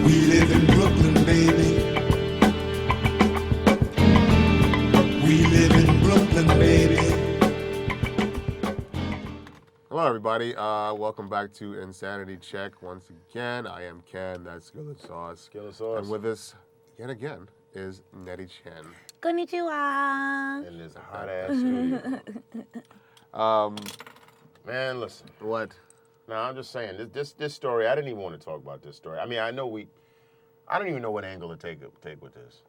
We live in Brooklyn, baby. We live in Brooklyn, baby. Hello, everybody. Welcome back to Insanity Check. Once again, I am Ken. That's Skillet Sauce. Skillet Sauce. And with us, yet again, is Nettie Chen. Konnichiwa. In this hot ass studio. Man, listen. What? No, I'm just saying this story. I didn't even want to talk about this story. I mean, I don't even know what angle to take with this.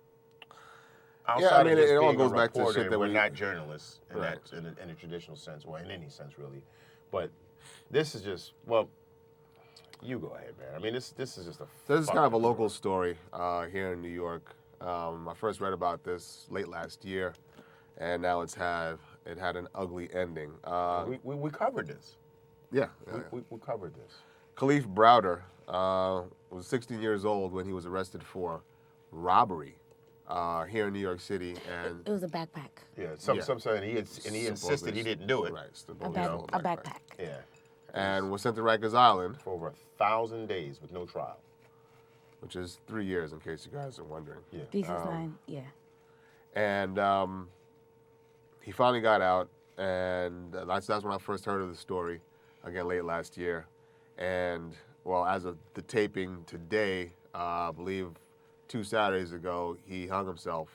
Outside of just it all being goes a back to reporter, shit that we're not journalists in Right. in a traditional sense, or in any sense really. But this is just you go ahead, man. I mean, this is just a. So this is kind of a local story here in New York. I first read about this late last year, and now it had an ugly ending. We covered this. Yeah. We covered this. Khalif Browder was 16 years old when he was arrested for robbery here in New York City, and It was a backpack. Yeah, some saying he insisted he didn't do it. Right, A backpack. Yeah. And was sent to Rikers Island For over 1,000 days with no trial. which is 3 years, in case you guys are wondering. Yeah. D69, yeah. And he finally got out, and that's when I first heard of the story, again, late last year. And, well, as of the taping today, I believe 2 Saturdays ago, he hung himself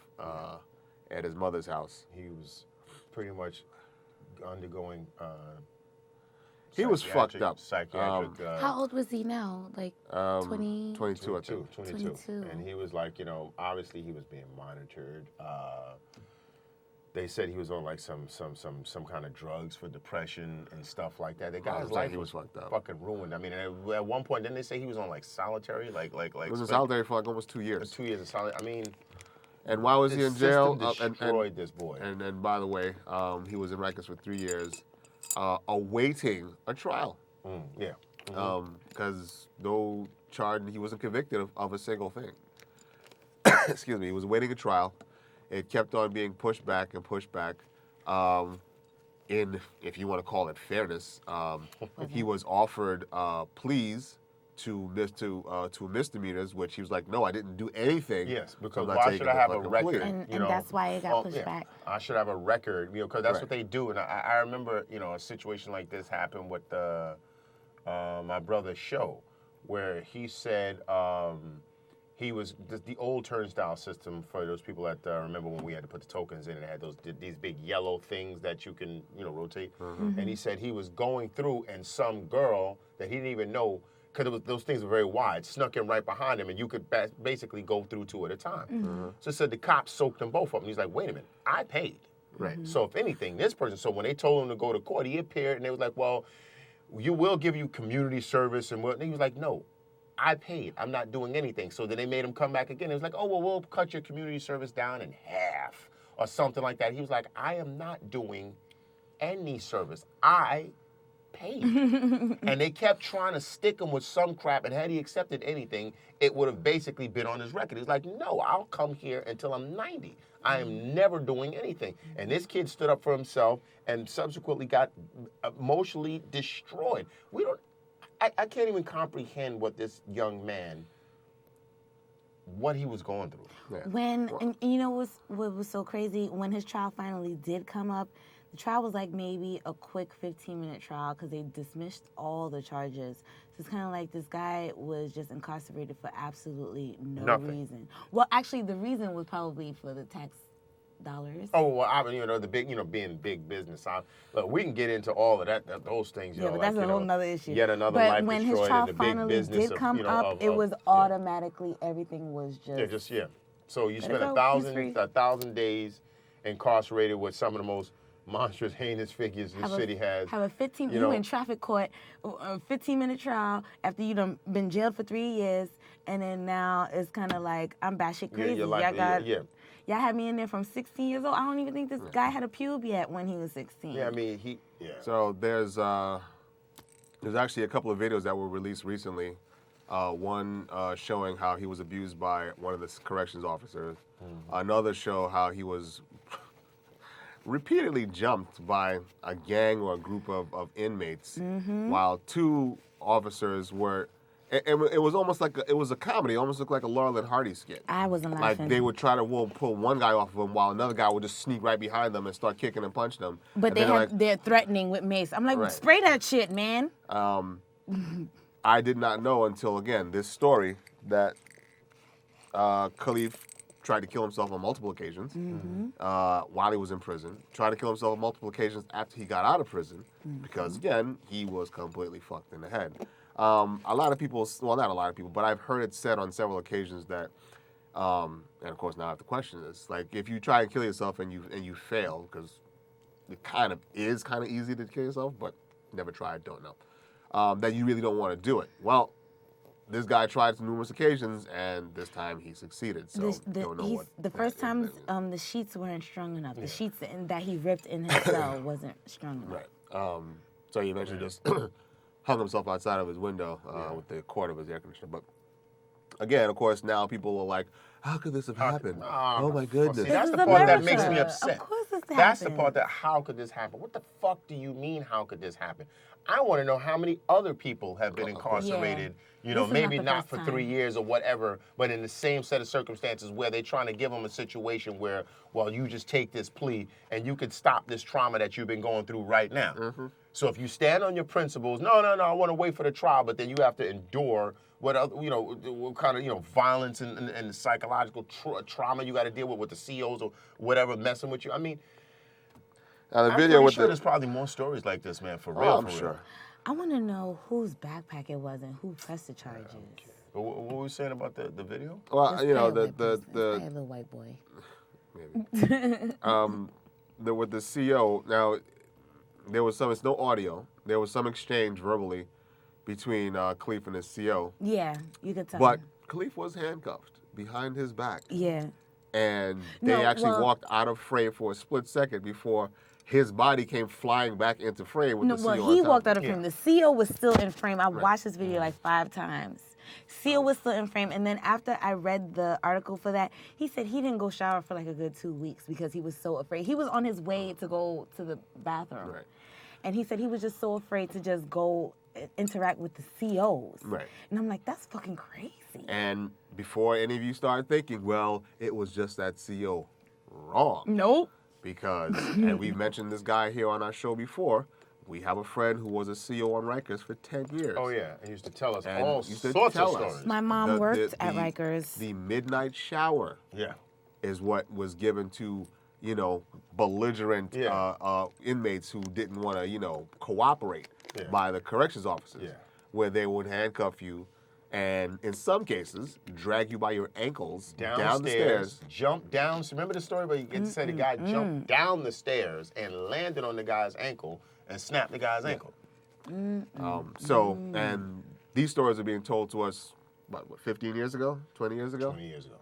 at his mother's house. He was pretty much undergoing He was fucked up. Psychiatric. How old was he now? Like 20? 22, I think. 22. 22. And he was like, obviously he was being monitored. They said he was on like some kind of drugs for depression and stuff like that. The guy's life was fucked up. fucking ruined. I mean, at one point, didn't they say he was on like solitary, like He was in solitary for like almost 2 years. 2 years of solitary. I mean, And why was he in the jail? system destroyed this boy. And by the way, he was in Rikers for 3 years, awaiting a trial. Yeah. Because though charged, he wasn't convicted of a single thing. Excuse me. He was awaiting a trial. It kept on being pushed back and pushed back. In, if you want to call it fairness, he was offered pleas to misdemeanors, which he was like, no, I didn't do anything. Yes, so because I'm not why taking should I the have a fucking record? plea. And that's why it got pushed back. I should have a record, because that's Right. what they do. And I remember, a situation like this happened with my brother's show, where he said he was the old turnstile system for those people that remember when we had to put the tokens in and it had these big yellow things that you can rotate. And he said he was going through and some girl that he didn't even know, because those things were very wide, snuck in right behind him, and you could basically go through 2 at a time. So it said the cops soaked them both up, and he's like, wait a minute, I paid. Right. So if anything, this person, so when they told him to go to court, he appeared, and they was like, well, you will give you community service, and he was like, no, I paid. I'm not doing anything. So then they made him come back again. It was like, oh, well, we'll cut your community service down in half or something like that. He was like, I am not doing any service. I paid. And they kept trying to stick him with some crap, and had he accepted anything, it would have basically been on his record. He's like, no, I'll come here until I'm 90. I am never doing anything. And this kid stood up for himself and subsequently got emotionally destroyed. I can't even comprehend what this young man, what he was going through. Yeah. And you know what was so crazy? When his trial finally did come up, the trial was like maybe a quick 15-minute trial because they dismissed all the charges. So it's kind of like this guy was just incarcerated for absolutely no reason. Well, actually, the reason was probably for the tax dollars. Oh, well, I mean, the big, being big business. Look, we can get into all of those things. Yeah, but that's a whole nother issue. Yet another but life when destroyed his trial in the big finally business did come up, it was automatically everything was just. So you spent go. 1,000 days incarcerated with some of the most monstrous, heinous figures this city has. Have a 15. You in traffic court, a 15-minute trial after you done been jailed for 3 years, and then now it's kind of like I'm batshit crazy. Y'all had me in there from 16 years old. I don't even think this guy had a pube yet when he was 16. Yeah, I mean So there's actually a couple of videos that were released recently. One showing how he was abused by one of the corrections officers. Another show how he was repeatedly jumped by a gang or a group of inmates, while 2 officers were it was almost like it was a comedy. It almost looked like a Laurel and Hardy skit. I wasn't Like laughing. they would try to pull one guy off of him while another guy would just sneak right behind them and start kicking and punching them. But And then they're threatening with mace. I'm like, Right. spray that shit, man. I did not know until again this story that Khalid tried to kill himself on multiple occasions while he was in prison. Tried to kill himself on multiple occasions after he got out of prison because again he was completely fucked in the head. A lot of people, well, not a lot of people, but I've heard it said on several occasions that, and of course now I have to question this, like if you try and kill yourself and you fail, because it kind of is kind of easy to kill yourself, but never tried, don't know, that you really don't want to do it. Well, this guy tried on numerous occasions, and this time he succeeded. So don't know what. The first time the sheets weren't strong enough. The sheets that he ripped in his cell wasn't strong enough. Right. So he eventually just hung himself outside of his window with the cord of his air conditioner. But again, of course, now people are like, "How could this have happened? Oh my goodness!" See, that's This the is part that America. makes me upset. Of course this That's the happened. part that, how could this happen? What the fuck do you mean, how could this happen? I want to know how many other people have been incarcerated, you know, This is maybe not the not first for 3 time. years or whatever, but in the same set of circumstances where they're trying to give them a situation where, well, you just take this plea and you could stop this trauma that you've been going through right now. So if you stand on your principles, no, I want to wait for the trial, but then you have to endure what other, what kind of, violence and psychological trauma you got to deal with the COs or whatever messing with you. I mean, Now the I'm video pretty with sure the, there's probably more stories like this, man, for real. oh, I'm for real. sure. I want to know whose backpack it was and who pressed the charges. But what were we saying about the video? Well, This the probably a little white boy. maybe. With the CO, now there was some. It's no audio. There was some exchange verbally between Khalif and his CO. Yeah, you could tell. But Khalif was handcuffed behind his back, Yeah. and they No, actually well- walked out of frame for a split second before his body came flying back into frame with No, the CO well, on he top walked of out it. of frame. The CO was still in frame. I watched this video like 5 times. CO was still in frame, and then after I read the article for that, he said he didn't go shower for like a good 2 weeks because he was so afraid. He was on his way to go to the bathroom, Right. and he said he was just so afraid to just go interact with the COs. Right. And I'm like, that's fucking crazy. And before any of you start thinking, well, it was just that CO, wrong. Nope. Because, and we've mentioned this guy here on our show before, we have a friend who was a CO on Rikers for 10 years. Oh, yeah. He used to tell us And all used to sorts of tell us. stories. My mom The- worked the- at the- Rikers. The midnight shower Yeah. is what was given to, belligerent Yeah. inmates who didn't want to, cooperate Yeah. by the corrections officers, Yeah. where they would handcuff you and, in some cases, drag you by your ankles down the stairs. Jump down. So remember the story where you said the guy jumped down the stairs and landed on the guy's ankle and snapped the guy's ankle. And these stories are being told to us, what 15 years ago, 20 years ago? 20 years ago.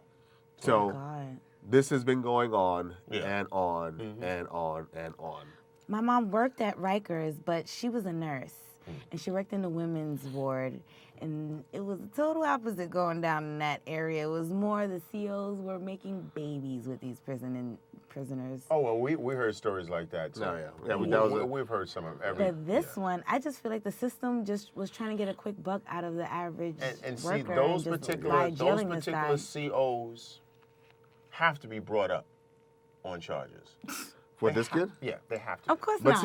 So God. this has been going on Yeah. and on and on and on. My mom worked at Rikers, but she was a nurse, and she worked in the women's ward, and it was the total opposite going down in that area. It was more the COs were making babies with these prisoners. Oh, well, we heard stories like that, too. Oh, yeah. Yeah, that was we've heard some of every. But this one, I just feel like the system just was trying to get a quick buck out of the average And see, worker. those and just particular by jailing this guy. COs have to be brought up on charges. For this kid? Yeah, they have to. Of course But not.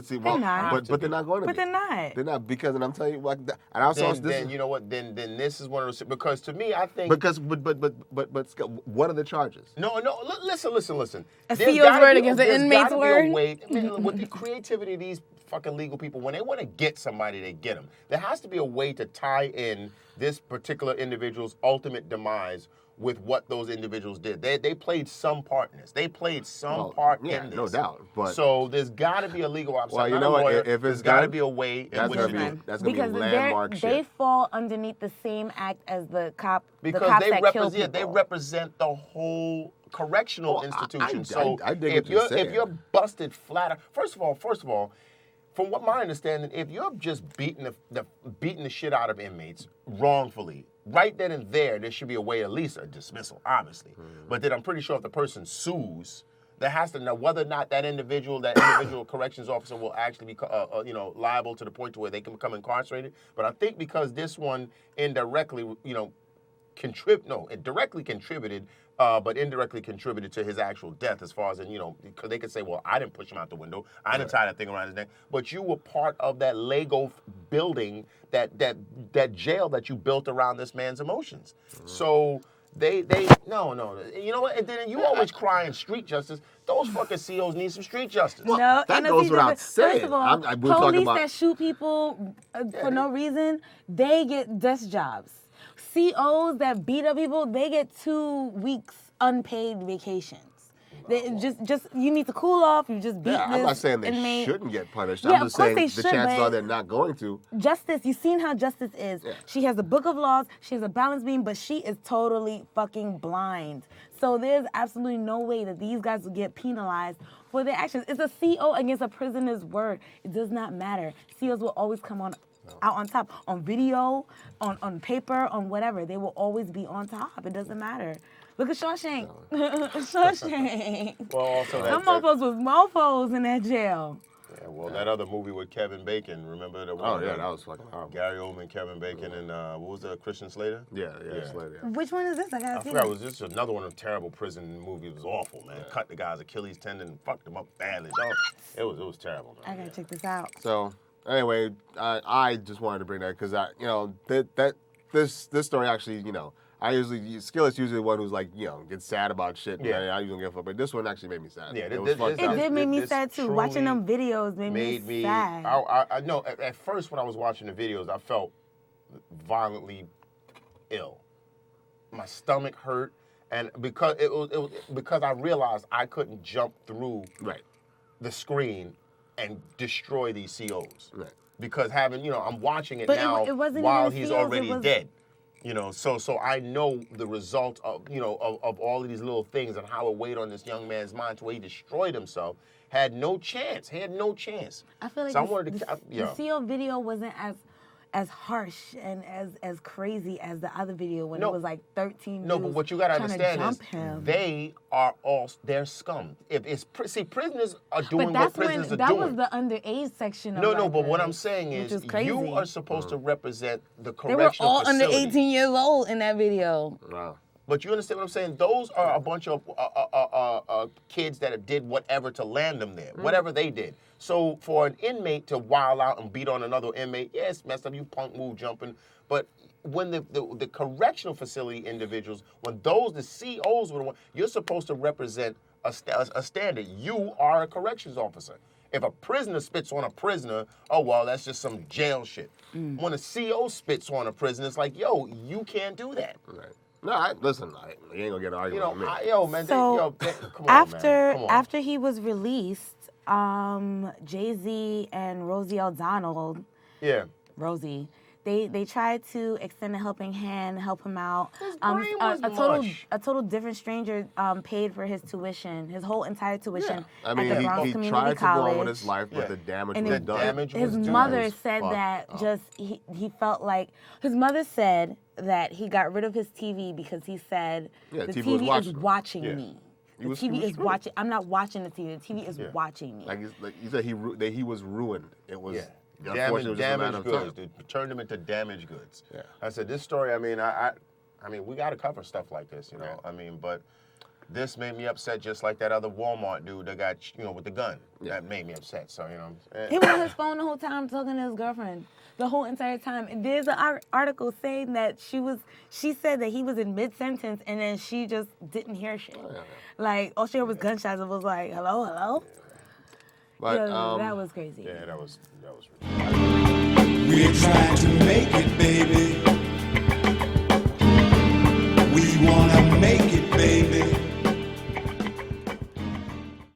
see, well, not. but they're not going to But be. they're not. They're not because, and I'm telling you, like, that, and I saw this. Then you know what? Then this is one of those, because to me, I think. Because, but, Scott, what are the charges? No, listen. A There's CO's gotta word be against the there's inmate's gotta be word? a way, I mean, with the creativity of these fucking legal people, when they want to get somebody, they get them. There has to be a way to tie in this particular individual's ultimate demise with what those individuals did. They played some part in this. They played some part yeah, in this. no doubt. But so there's got to be a legal officer. Well, you not know a what, lawyer. if it's there's got to done, be a way in that's which gonna you be- do it. that's gonna be because landmark they shit. fall underneath the same act as the cops Because that kill represent people. they represent the whole correctional Well, institution. I So dig if what you're if saying. you're busted flat, first of all, from what my understanding, if you're just beating the shit out of inmates wrongfully, right then and there should be a way, at least a dismissal, obviously. But then I'm pretty sure if the person sues, There has to know whether or not that individual corrections officer will actually be, liable to the point to where they can become incarcerated. But I think because this one indirectly, it directly contributed, but indirectly contributed to his actual death, as far as because they could say, well, I didn't push him out the window, I didn't tie that thing around his neck, but you were part of that Lego building, that jail that you built around this man's emotions. So. No. You know what? And then you always crying street justice. Those fucking COs need some street justice. Well, No, that and goes see, without saying. First of all, we're talking police about that shoot people for no reason, they get desk jobs. COs that beat up people, they get 2 weeks unpaid vacations. They just you need to cool off. You just beat this I'm not saying they inmate. shouldn't get punished. Yeah, I'm of just course saying they the should, chances but- are they're not going to. Justice, you've seen how justice is. Yeah. She has a book of laws, she has a balance beam, but she is totally fucking blind. So there's absolutely no way that these guys will get penalized for their actions. It's a CO against a prisoner's word. It does not matter. COs will always come out on top. On video, on paper, on whatever. They will always be on top. It doesn't matter. Look at Shawshank. Shawshank. Well, also Them mofos was mofos in that jail. Yeah, well, that other movie with Kevin Bacon, remember the one? Oh yeah, that was fucking horrible. Gary Oldman, Kevin Bacon, and what was the Christian Slater? Yeah, Slater. Yeah. Which one is this? I gotta I see forgot. it. It was just another one of the terrible prison movies. It was awful, man. Cut the guy's Achilles tendon, fucked him up badly. It was terrible, man. I gotta check this out. So anyway, I just wanted to bring that because this story actually, Skillet's usually the one who's like, gets sad about shit. Yeah. I usually don't give a fuck, but this one actually made me sad. Yeah, it was fucked It up. did make me This sad too. truly Watching them videos made me sad. I know. At first, when I was watching the videos, I felt violently ill. My stomach hurt, and because because I realized I couldn't jump through the screen and destroy these COs. Right. Because I'm watching it But now it wasn't while even he's COs, already dead. So I know the result of of all of these little things and how it weighed on this young man's mind to where he destroyed himself. Had no chance. He had no chance. I feel like the CO video wasn't as harsh and as crazy as the other video when it was like 13 No, but what you gotta understand is him. they're scum. Prisoners are doing But that's what prisoners when are that doing. was the underage section of No, but what Rikers, I'm saying which is crazy. you are supposed to represent the They were correctional all under facility. 18 years old in that video. Wow. But you understand what I'm saying? Those are a bunch of kids that did whatever to land them there, whatever they did. So for an inmate to wild out and beat on another inmate, yeah, it's messed up, you punk move jumping. But when the correctional facility individuals, when the COs were the one, you're supposed to represent a standard. You are a corrections officer. If a prisoner spits on a prisoner, oh, well, that's just some jail shit. When a CO spits on a prisoner, it's like, yo, you can't do that. Right. No, listen, you ain't gonna get an argument with me. So come on, man. Come on. after he was released, Jay-Z and Rosie O'Donnell, Rosie, they tried to extend a helping hand, help him out. A total different stranger paid for his tuition, his whole entire tuition I mean, at the Bronx he Community tried to go College. on with his life, but the damage And was his- done. His was done. mother It was said fucked that up. he felt like his mother said that he got rid of his TV because he said Yeah, the TV was TV is watching him. watching Yeah. me. He The was TV is screwed. watching. I'm not watching the TV. The TV is watching me. Like you said, he was ruined. It was unfortunately, it was just a matter Damaged of goods. time. They turned them into damaged goods. Yeah. I said, this story, I mean, we got to cover stuff like this, Yeah. I mean, but this made me upset just like that other Walmart dude that got, with the gun. Yeah. That made me upset, so, He was on his phone the whole time talking to his girlfriend. The whole entire time. And there's an article saying that she said that he was in mid-sentence and then she just didn't hear shit. Like, all she heard was gunshots and was like, hello, hello? But Yeah, that was crazy. Yeah, that was We're trying to make it, baby.